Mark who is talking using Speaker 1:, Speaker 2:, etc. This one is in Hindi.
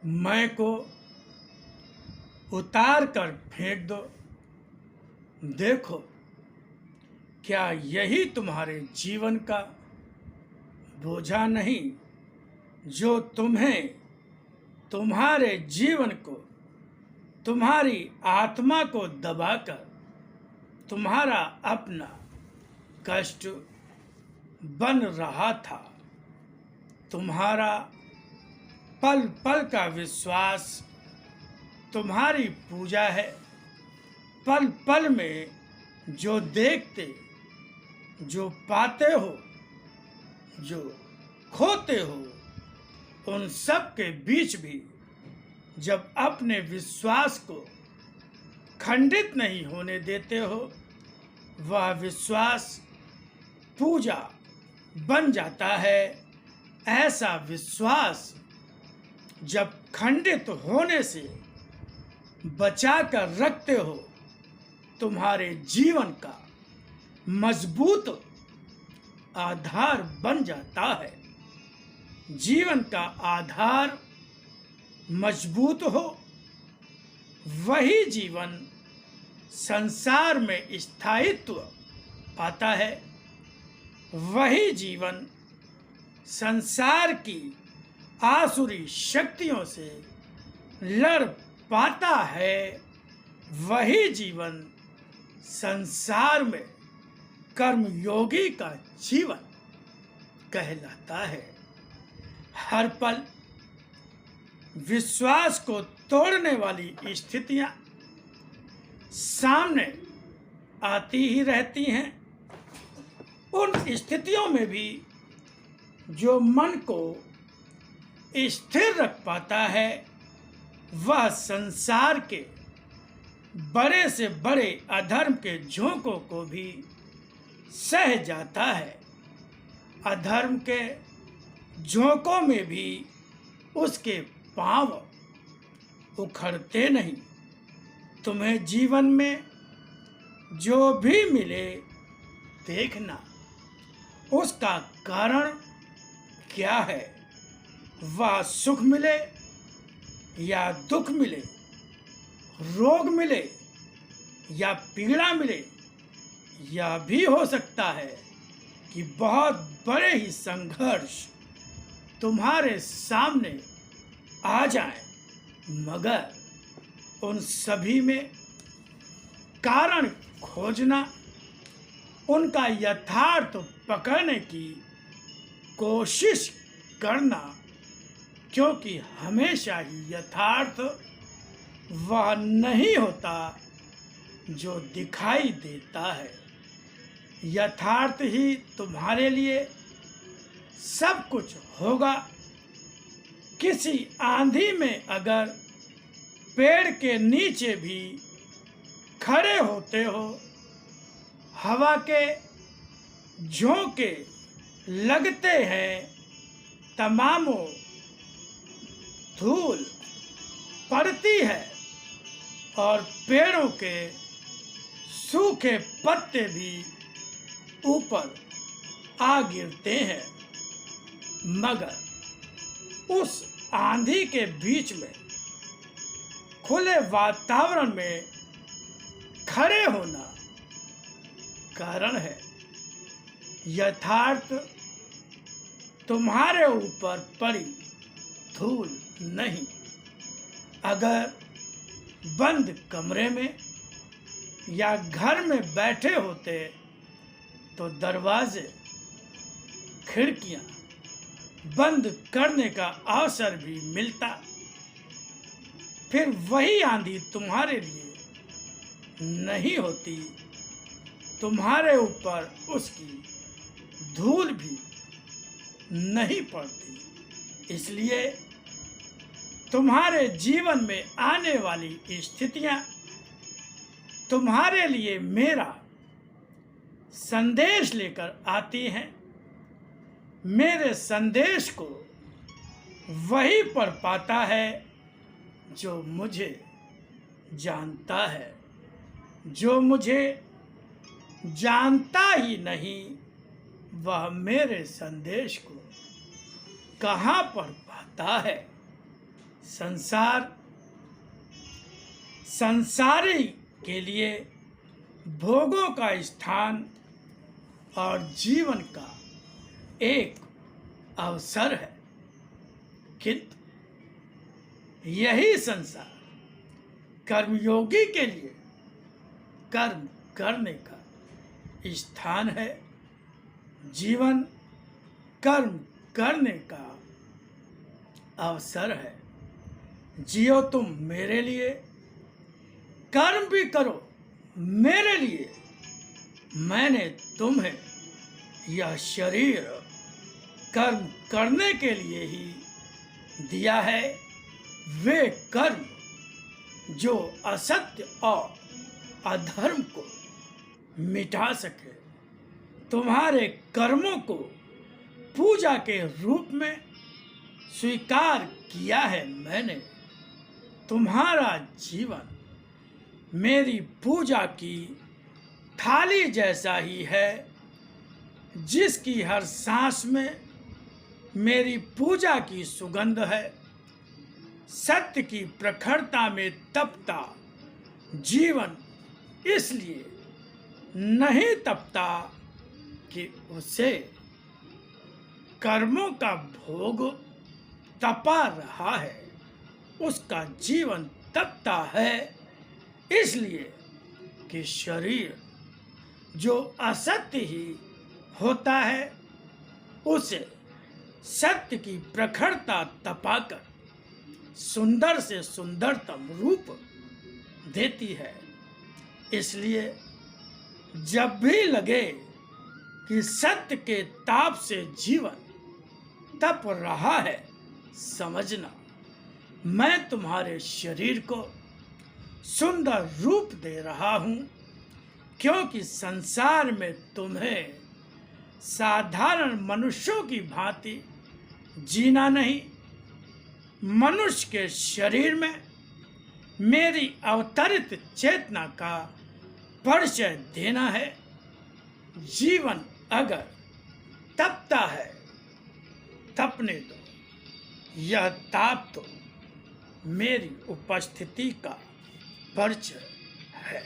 Speaker 1: मैं को उतार कर फेंक दो। देखो, क्या यही तुम्हारे जीवन का बोझा नहीं, जो तुम्हें, तुम्हारे जीवन को, तुम्हारी आत्मा को दबाकर तुम्हारा अपना कष्ट बन रहा था। तुम्हारा पल पल का विश्वास तुम्हारी पूजा है। पल पल में जो देखते, जो पाते हो, जो खोते हो, उन सब के बीच भी जब अपने विश्वास को खंडित नहीं होने देते हो, वह विश्वास पूजा बन जाता है। ऐसा विश्वास जब खंडित होने से बचा कर रखते हो, तुम्हारे जीवन का मजबूत आधार बन जाता है। जीवन का आधार मजबूत हो, वही जीवन संसार में स्थायित्व पाता है। वही जीवन संसार की आसुरी शक्तियों से लड़ पाता है। वही जीवन संसार में कर्मयोगी का जीवन कहलाता है। हर पल विश्वास को तोड़ने वाली स्थितियां सामने आती ही रहती हैं। उन स्थितियों में भी जो मन को स्थिर रख पाता है, वह संसार के बड़े से बड़े अधर्म के झोंकों को भी सह जाता है। अधर्म के झोंकों में भी उसके पांव उखड़ते नहीं। तुम्हें जीवन में जो भी मिले, देखना उसका कारण क्या है। वह सुख मिले या दुख मिले, रोग मिले या पीड़ा मिले, यह भी हो सकता है कि बहुत बड़े ही संघर्ष तुम्हारे सामने आ जाए, मगर उन सभी में कारण खोजना, उनका यथार्थ पकड़ने की कोशिश करना, क्योंकि हमेशा ही यथार्थ वह नहीं होता जो दिखाई देता है। यथार्थ ही तुम्हारे लिए सब कुछ होगा। किसी आंधी में अगर पेड़ के नीचे भी खड़े होते हो, हवा के झोंके लगते हैं, तमामों धूल पड़ती है और पेड़ों के सूखे पत्ते भी ऊपर आ गिरते हैं, मगर उस आंधी के बीच में खुले वातावरण में खड़े होना कारण है। यथार्थ तुम्हारे ऊपर पड़ी धूल नहीं। अगर बंद कमरे में या घर में बैठे होते तो दरवाजे, खिड़कियां बंद करने का अवसर भी मिलता। फिर वही आंधी तुम्हारे लिए नहीं होती, तुम्हारे ऊपर उसकी धूल भी नहीं पड़ती। इसलिए तुम्हारे जीवन में आने वाली स्थितियां तुम्हारे लिए मेरा संदेश लेकर आती हैं। मेरे संदेश को वही पढ़ पाता है जो मुझे जानता है। जो मुझे जानता ही नहीं, वह मेरे संदेश को कहाँ पढ़ पाता है। संसार संसारी के लिए भोगों का स्थान और जीवन का एक अवसर है, किंतु यही संसार कर्मयोगी के लिए कर्म करने का स्थान है। जीवन कर्म करने का अवसर है। जियो तुम मेरे लिए, कर्म भी करो मेरे लिए। मैंने तुम्हें यह शरीर कर्म करने के लिए ही दिया है। वे कर्म जो असत्य और अधर्म को मिटा सके। तुम्हारे कर्मों को पूजा के रूप में स्वीकार किया है मैंने। तुम्हारा जीवन मेरी पूजा की थाली जैसा ही है, जिसकी हर सांस में मेरी पूजा की सुगंध है। सत्य की प्रखरता में तपता जीवन इसलिए नहीं तपता कि उसे कर्मों का भोग तपा रहा है। उसका जीवन तपता है इसलिए कि शरीर जो असत्य ही होता है, उसे सत्य की प्रखरता तपाकर सुंदर से सुंदरतम रूप देती है। इसलिए जब भी लगे कि सत्य के ताप से जीवन तप रहा है, समझना मैं तुम्हारे शरीर को सुंदर रूप दे रहा हूँ, क्योंकि संसार में तुम्हें साधारण मनुष्यों की भांति जीना नहीं। मनुष्य के शरीर में मेरी अवतरित चेतना का परिचय देना है। जीवन अगर तपता है, तपने दो। यह ताप तो मेरी उपस्थिति का परिचय है।